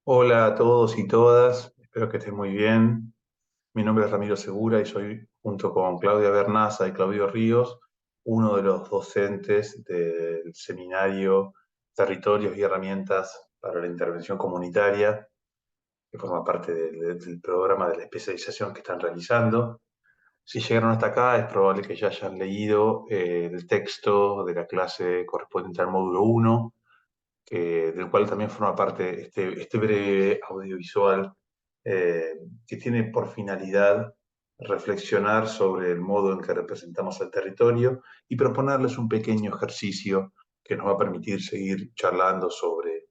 Hola a todos y todas, espero que estén muy bien. Mi nombre es Ramiro Segura y soy, junto con Claudia Bernaza y Claudio Ríos, uno de los docentes del seminario Territorios y Herramientas para la Intervención Comunitaria, que forma parte del programa de la especialización que están realizando. Si llegaron hasta acá, es probable que ya hayan leído el texto de la clase correspondiente al módulo uno, del cual también forma parte este breve audiovisual, que tiene por finalidad reflexionar sobre el modo en que representamos el territorio y proponerles un pequeño ejercicio que nos va a permitir seguir charlando sobre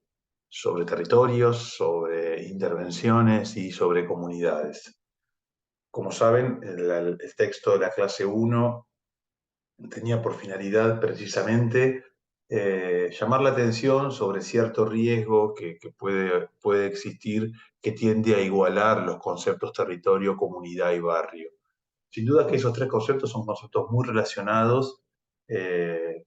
territorios, sobre intervenciones y sobre comunidades. Como saben, el texto de la clase uno tenía por finalidad precisamente llamar la atención sobre cierto riesgo que puede existir, que tiende a igualar los conceptos territorio, comunidad y barrio. Sin duda que esos tres conceptos son conceptos muy relacionados, eh,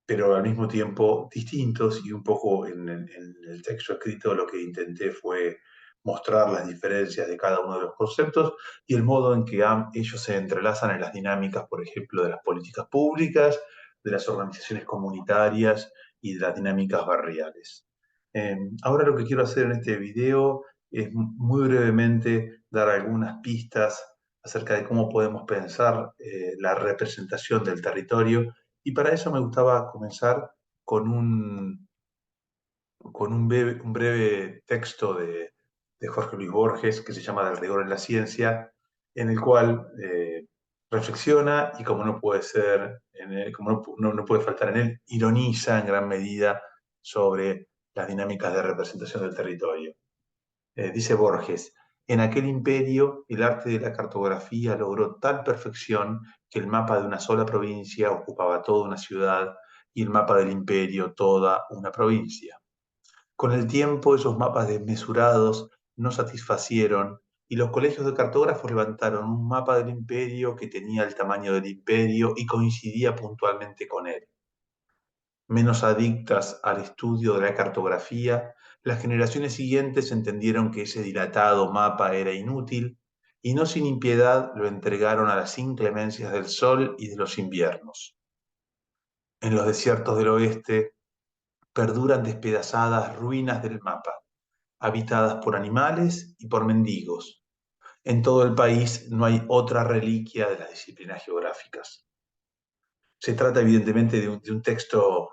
pero al mismo tiempo distintos, y un poco en el texto escrito lo que intenté fue mostrar las diferencias de cada uno de los conceptos y el modo en que ellos se entrelazan en las dinámicas, por ejemplo, de las políticas públicas, de las organizaciones comunitarias y de las dinámicas barriales. Ahora lo que quiero hacer en este video es muy brevemente dar algunas pistas acerca de cómo podemos pensar la representación del territorio, y para eso me gustaba comenzar con un breve texto de Jorge Luis Borges que se llama Del rigor en la ciencia, en el cual reflexiona y, como no puede ser, como no puede faltar en él, ironiza en gran medida sobre las dinámicas de representación del territorio. Dice Borges: en aquel imperio el arte de la cartografía logró tal perfección que el mapa de una sola provincia ocupaba toda una ciudad y el mapa del imperio toda una provincia. Con el tiempo esos mapas desmesurados no satisfacieron y los colegios de cartógrafos levantaron un mapa del imperio que tenía el tamaño del imperio y coincidía puntualmente con él. Menos adictas al estudio de la cartografía, las generaciones siguientes entendieron que ese dilatado mapa era inútil y no sin impiedad lo entregaron a las inclemencias del sol y de los inviernos. En los desiertos del oeste perduran despedazadas ruinas del mapa, habitadas por animales y por mendigos. En todo el país no hay otra reliquia de las disciplinas geográficas. Se trata evidentemente de un texto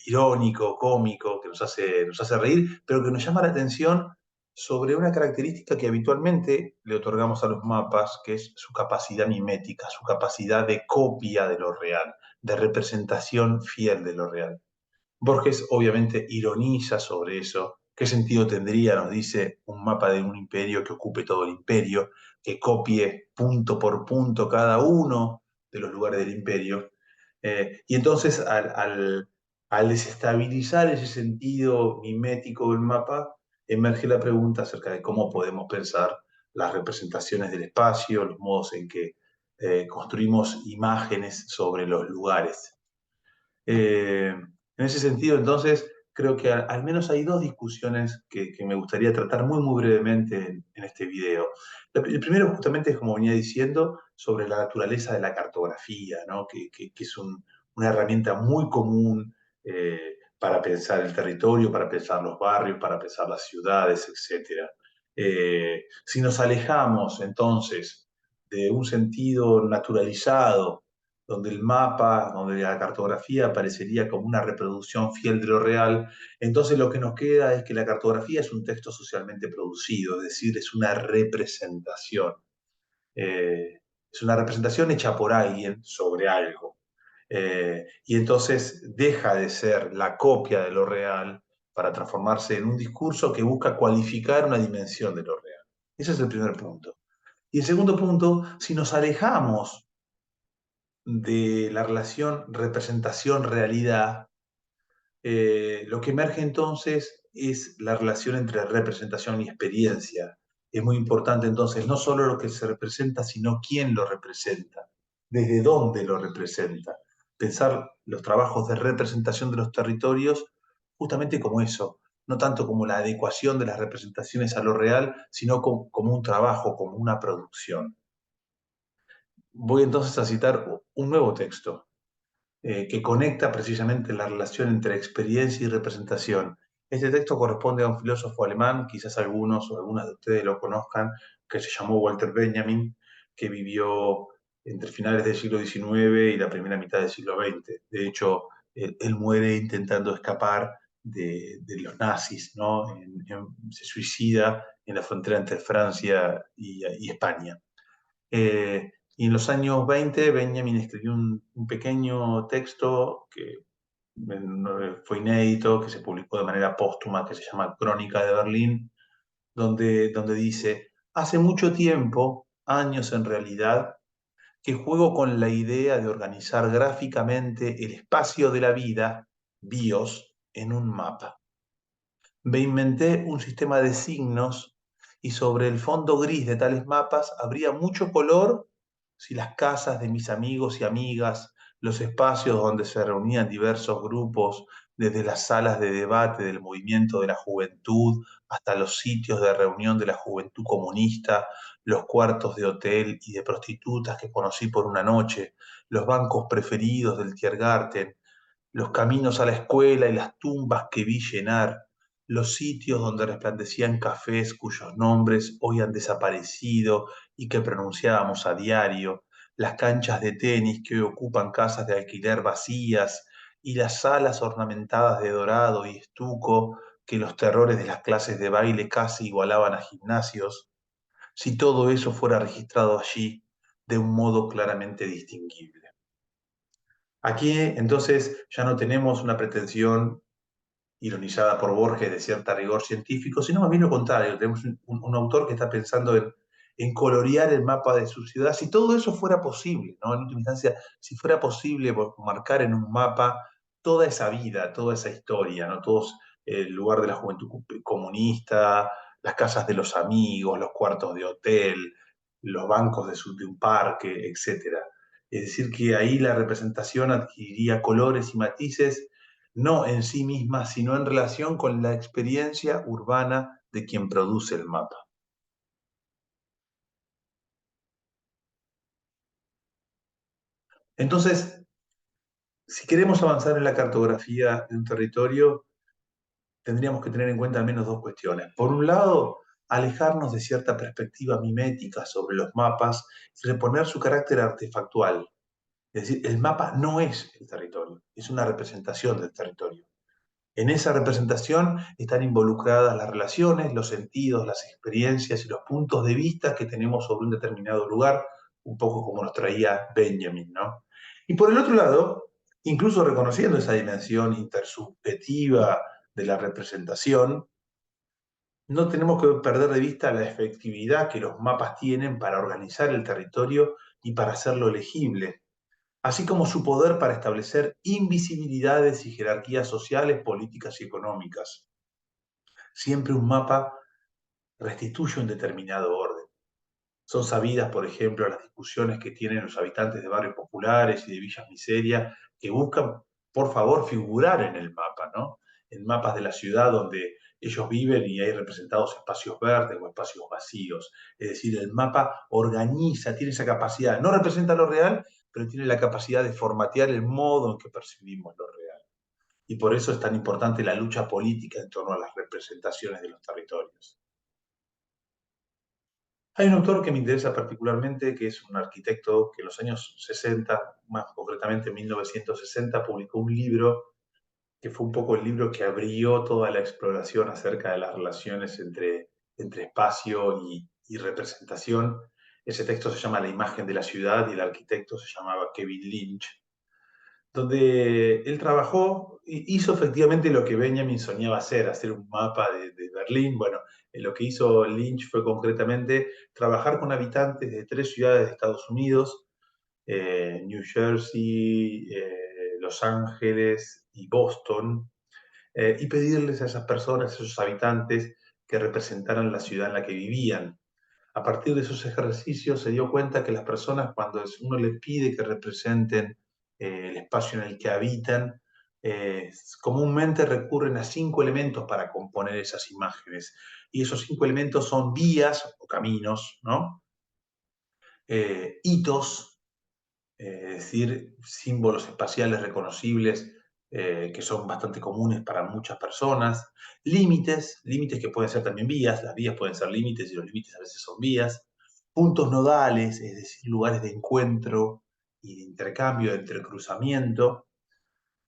irónico, cómico, que nos hace reír, pero que nos llama la atención sobre una característica que habitualmente le otorgamos a los mapas, que es su capacidad mimética, su capacidad de copia de lo real, de representación fiel de lo real. Borges obviamente ironiza sobre eso. ¿Qué sentido tendría, nos dice, un mapa de un imperio que ocupe todo el imperio, que copie punto por punto cada uno de los lugares del imperio? Y entonces, al desestabilizar ese sentido mimético del mapa, emerge la pregunta acerca de cómo podemos pensar las representaciones del espacio, los modos en que construimos imágenes sobre los lugares. En ese sentido, entonces, creo que al menos hay dos discusiones que me gustaría tratar muy brevemente en este video. El primero justamente es, como venía diciendo, sobre la naturaleza de la cartografía, ¿no? Que es una herramienta muy común para pensar el territorio, para pensar los barrios, para pensar las ciudades, etc. Si nos alejamos entonces de un sentido naturalizado, donde el mapa, donde la cartografía aparecería como una reproducción fiel de lo real, entonces lo que nos queda es que la cartografía es un texto socialmente producido, es decir, es una representación. Es una representación hecha por alguien sobre algo. Y entonces deja de ser la copia de lo real para transformarse en un discurso que busca cualificar una dimensión de lo real. Ese es el primer punto. Y el segundo punto, si nos alejamos de la relación representación-realidad, lo que emerge entonces es la relación entre representación y experiencia. Es muy importante entonces no solo lo que se representa, sino quién lo representa, desde dónde lo representa. Pensar los trabajos de representación de los territorios justamente como eso, no tanto como la adecuación de las representaciones a lo real, sino como un trabajo, como una producción. Voy entonces a citar un nuevo texto que conecta precisamente la relación entre experiencia y representación. Este texto corresponde a un filósofo alemán, quizás algunos o algunas de ustedes lo conozcan, que se llamó Walter Benjamin, que vivió entre finales del siglo XIX y la primera mitad del siglo XX. De hecho, él muere intentando escapar de los nazis, ¿no? Se suicida en la frontera entre Francia y España. Y en los años 20, Benjamin escribió un pequeño texto que fue inédito, que se publicó de manera póstuma, que se llama Crónica de Berlín, donde dice, hace mucho tiempo, años en realidad, que juego con la idea de organizar gráficamente el espacio de la vida, BIOS, en un mapa. Me inventé un sistema de signos y sobre el fondo gris de tales mapas habría mucho color si las casas de mis amigos y amigas, los espacios donde se reunían diversos grupos, desde las salas de debate del movimiento de la juventud hasta los sitios de reunión de la juventud comunista, los cuartos de hotel y de prostitutas que conocí por una noche, los bancos preferidos del Tiergarten, los caminos a la escuela y las tumbas que vi llenar, los sitios donde resplandecían cafés cuyos nombres hoy han desaparecido y que pronunciábamos a diario, las canchas de tenis que hoy ocupan casas de alquiler vacías y las salas ornamentadas de dorado y estuco que los terrores de las clases de baile casi igualaban a gimnasios, si todo eso fuera registrado allí de un modo claramente distinguible. Aquí entonces ya no tenemos una pretensión ironizada por Borges de cierta rigor científico, sino más bien lo contrario, tenemos un autor que está pensando en colorear el mapa de su ciudad, si todo eso fuera posible, ¿no? En última instancia, si fuera posible marcar en un mapa toda esa vida, toda esa historia, ¿no? Todos el lugar de la juventud comunista, las casas de los amigos, los cuartos de hotel, los bancos de un parque, etcétera. Es decir, que ahí la representación adquiriría colores y matices no en sí misma, sino en relación con la experiencia urbana de quien produce el mapa. Entonces, si queremos avanzar en la cartografía de un territorio, tendríamos que tener en cuenta al menos dos cuestiones. Por un lado, alejarnos de cierta perspectiva mimética sobre los mapas y reponer su carácter artefactual. Es decir, el mapa no es el territorio, es una representación del territorio. En esa representación están involucradas las relaciones, los sentidos, las experiencias y los puntos de vista que tenemos sobre un determinado lugar, un poco como nos traía Benjamin, ¿no? Y por el otro lado, incluso reconociendo esa dimensión intersubjetiva de la representación, no tenemos que perder de vista la efectividad que los mapas tienen para organizar el territorio y para hacerlo legible, así como su poder para establecer invisibilidades y jerarquías sociales, políticas y económicas. Siempre un mapa restituye un determinado orden. Son sabidas, por ejemplo, las discusiones que tienen los habitantes de barrios populares y de villas miseria que buscan, por favor, figurar en el mapa, ¿no? En mapas de la ciudad donde ellos viven y hay representados espacios verdes o espacios vacíos. Es decir, el mapa organiza, tiene esa capacidad, no representa lo real, pero tiene la capacidad de formatear el modo en que percibimos lo real. Y por eso es tan importante la lucha política en torno a las representaciones de los territorios. Hay un autor que me interesa particularmente, que es un arquitecto que en los años 60, más concretamente en 1960, publicó un libro que fue un poco el libro que abrió toda la exploración acerca de las relaciones entre espacio y representación. Ese texto se llama La imagen de la ciudad y el arquitecto se llamaba Kevin Lynch, donde él trabajó, hizo efectivamente lo que Benjamin soñaba hacer un mapa de Berlín. Bueno, lo que hizo Lynch fue concretamente trabajar con habitantes de tres ciudades de Estados Unidos, New Jersey, Los Ángeles y Boston, y pedirles a esas personas, a esos habitantes, que representaran la ciudad en la que vivían. A partir de esos ejercicios se dio cuenta que las personas, cuando uno les pide que representen el espacio en el que habitan, comúnmente recurren a 5 elementos para componer esas imágenes. Y esos 5 elementos son vías o caminos, ¿no? Hitos, es decir, símbolos espaciales reconocibles que son bastante comunes para muchas personas, límites, límites que pueden ser también vías, las vías pueden ser límites y los límites a veces son vías, puntos nodales, es decir, lugares de encuentro y de intercambio, de entrecruzamiento,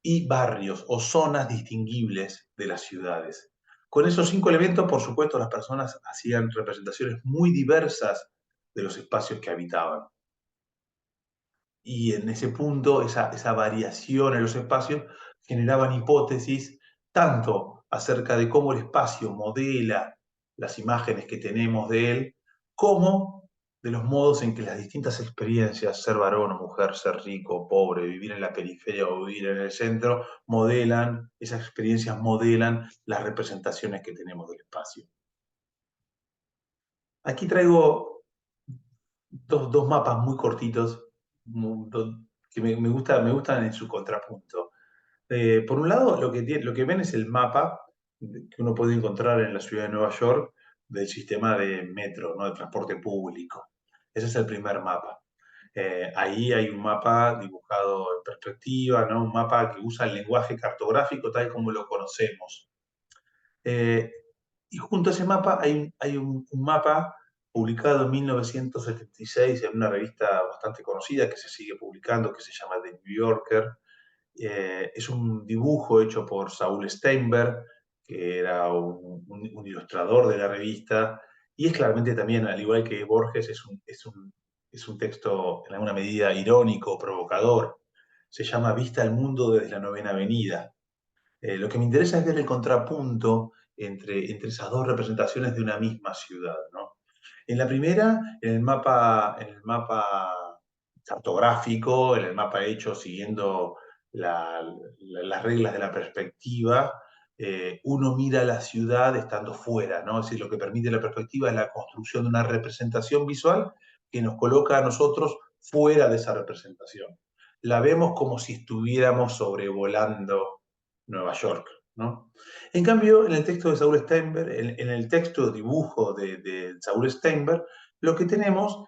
y barrios o zonas distinguibles de las ciudades. Con esos 5 elementos, por supuesto, las personas hacían representaciones muy diversas de los espacios que habitaban. Y en ese punto, esa variación en los espacios generaban hipótesis tanto acerca de cómo el espacio modela las imágenes que tenemos de él, como de los modos en que las distintas experiencias, ser varón o mujer, ser rico o pobre, vivir en la periferia o vivir en el centro, modelan, esas experiencias modelan las representaciones que tenemos del espacio. Aquí traigo dos mapas muy cortitos que me gustan en su contrapunto. Por un lado, lo que ven es el mapa que uno puede encontrar en la ciudad de Nueva York del sistema de metro, ¿no? De transporte público. Ese es el primer mapa. Ahí hay un mapa dibujado en perspectiva, ¿no? Un mapa que usa el lenguaje cartográfico tal como lo conocemos. Eh, y junto a ese mapa hay un mapa publicado en 1976 en una revista bastante conocida que se sigue publicando, que se llama The New Yorker. Es un dibujo hecho por Saúl Steinberg, que era un ilustrador de la revista, y es claramente también, al igual que Borges, es un texto en alguna medida irónico, provocador. Se llama Vista al mundo desde la Novena Avenida. Lo que me interesa es ver el contrapunto entre esas dos representaciones de una misma ciudad, ¿no? En la primera, en el mapa cartográfico, en el mapa hecho siguiendo las reglas de la perspectiva, uno mira la ciudad estando fuera, ¿no? Es decir, lo que permite la perspectiva es la construcción de una representación visual que nos coloca a nosotros fuera de esa representación. La vemos como si estuviéramos sobrevolando Nueva York, ¿no? En cambio, en el texto de Saúl Steinberg, en el texto de dibujo de Saúl Steinberg, lo que tenemos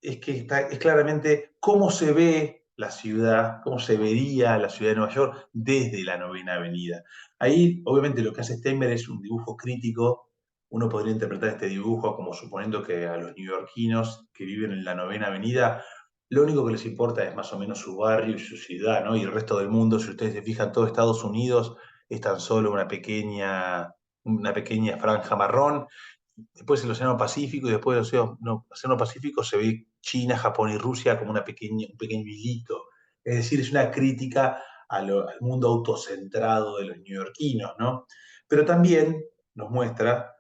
es que es claramente cómo se ve la ciudad, cómo se vería la ciudad de Nueva York desde la Novena Avenida. Ahí, obviamente, lo que hace Steinberg es un dibujo crítico. Uno podría interpretar este dibujo como suponiendo que a los neoyorquinos que viven en la Novena Avenida lo único que les importa es más o menos su barrio y su ciudad, ¿no? Y el resto del mundo, si ustedes se fijan, todo Estados Unidos es tan solo una pequeña franja marrón. Después el Océano Pacífico y después del Océano Pacífico se ve China, Japón y Rusia como un pequeño hilito. Es decir, es una crítica al mundo autocentrado de los neoyorquinos, ¿no? Pero también nos muestra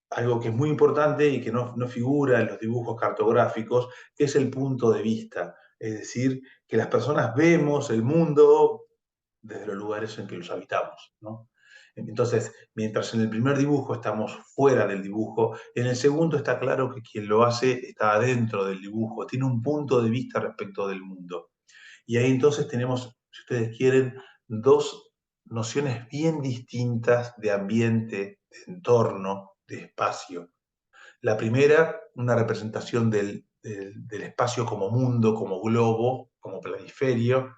algo que es muy importante y que no figura en los dibujos cartográficos, que es el punto de vista. Es decir, que las personas vemos el mundo desde los lugares en que los habitamos, ¿no? Entonces, mientras en el primer dibujo estamos fuera del dibujo, en el segundo está claro que quien lo hace está adentro del dibujo, tiene un punto de vista respecto del mundo. Y ahí entonces tenemos, si ustedes quieren, dos nociones bien distintas de ambiente, de entorno, de espacio. La primera, una representación del espacio como mundo, como globo, como planisferio,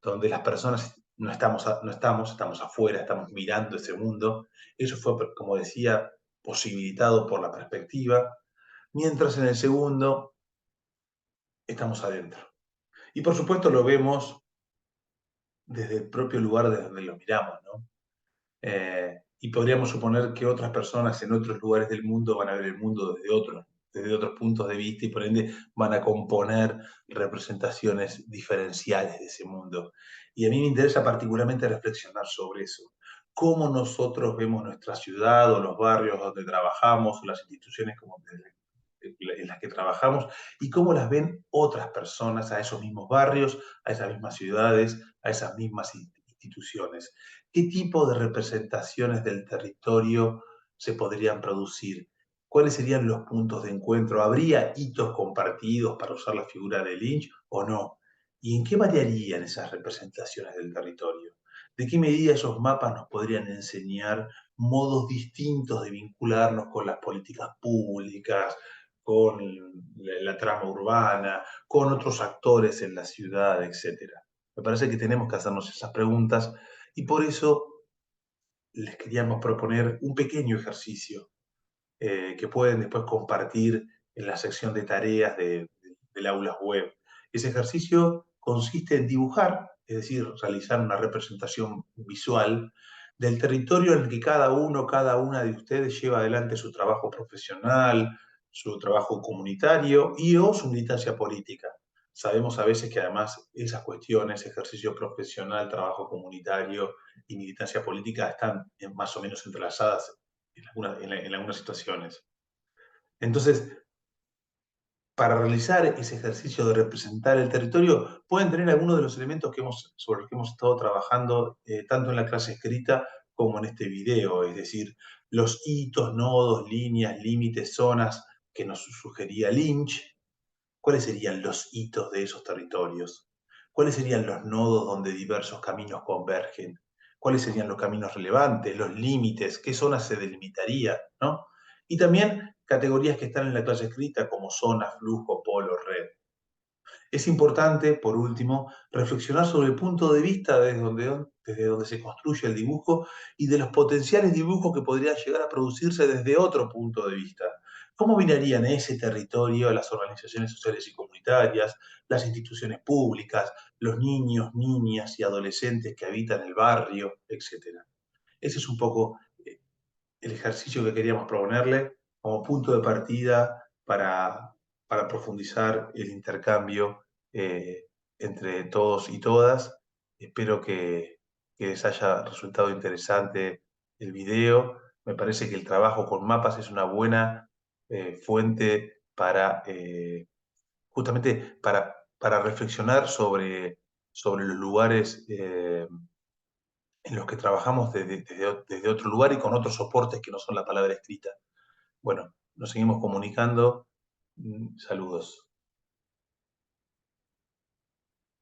donde las personas estamos afuera, estamos mirando ese mundo. Eso fue, como decía, posibilitado por la perspectiva, mientras en el segundo estamos adentro. Y por supuesto lo vemos desde el propio lugar desde donde lo miramos, ¿no? Y podríamos suponer que otras personas en otros lugares del mundo van a ver el mundo desde otros puntos de vista y por ende van a componer representaciones diferenciales de ese mundo. Y a mí me interesa particularmente reflexionar sobre eso. Cómo nosotros vemos nuestra ciudad o los barrios donde trabajamos o las instituciones en las que trabajamos y cómo las ven otras personas a esos mismos barrios, a esas mismas ciudades, a esas mismas instituciones. ¿Qué tipo de representaciones del territorio se podrían producir? ¿Cuáles serían los puntos de encuentro? ¿Habría hitos compartidos para usar la figura de Lynch o no? ¿Y en qué variarían esas representaciones del territorio? de qué medida esos mapas nos podrían enseñar modos distintos de vincularnos con las políticas públicas, con la trama urbana, con otros actores en la ciudad, etcétera. Me parece que tenemos que hacernos esas preguntas y por eso les queríamos proponer un pequeño ejercicio que pueden después compartir en la sección de tareas del aula web. Ese ejercicio consiste en dibujar, es decir, realizar una representación visual del territorio en el que cada uno, cada una de ustedes lleva adelante su trabajo profesional, su trabajo comunitario y o su militancia política. Sabemos a veces que además esas cuestiones, ejercicio profesional, trabajo comunitario y militancia política están más o menos entrelazadas en algunas situaciones. Entonces, para realizar ese ejercicio de representar el territorio, pueden tener algunos de los elementos sobre los que hemos estado trabajando tanto en la clase escrita como en este video, es decir, los hitos, nodos, líneas, límites, zonas que nos sugería Lynch. ¿Cuáles serían los hitos de esos territorios? ¿Cuáles serían los nodos donde diversos caminos convergen? ¿Cuáles serían los caminos relevantes, los límites? ¿Qué zonas se delimitarían? ¿No? Y también categorías que están en la clase escrita como zona, flujo, polo, red. Es importante, por último, reflexionar sobre el punto de vista desde donde se construye el dibujo y de los potenciales dibujos que podrían llegar a producirse desde otro punto de vista. ¿Cómo mirarían ese territorio las organizaciones sociales y comunitarias, las instituciones públicas, los niños, niñas y adolescentes que habitan el barrio, etcétera? Ese es un poco el ejercicio que queríamos proponerle como punto de partida para profundizar el intercambio entre todos y todas. Espero que les haya resultado interesante el video. Me parece que el trabajo con mapas es una buena fuente justamente para reflexionar sobre los lugares en los que trabajamos desde otro lugar y con otros soportes que no son la palabra escrita. Bueno, nos seguimos comunicando. Saludos.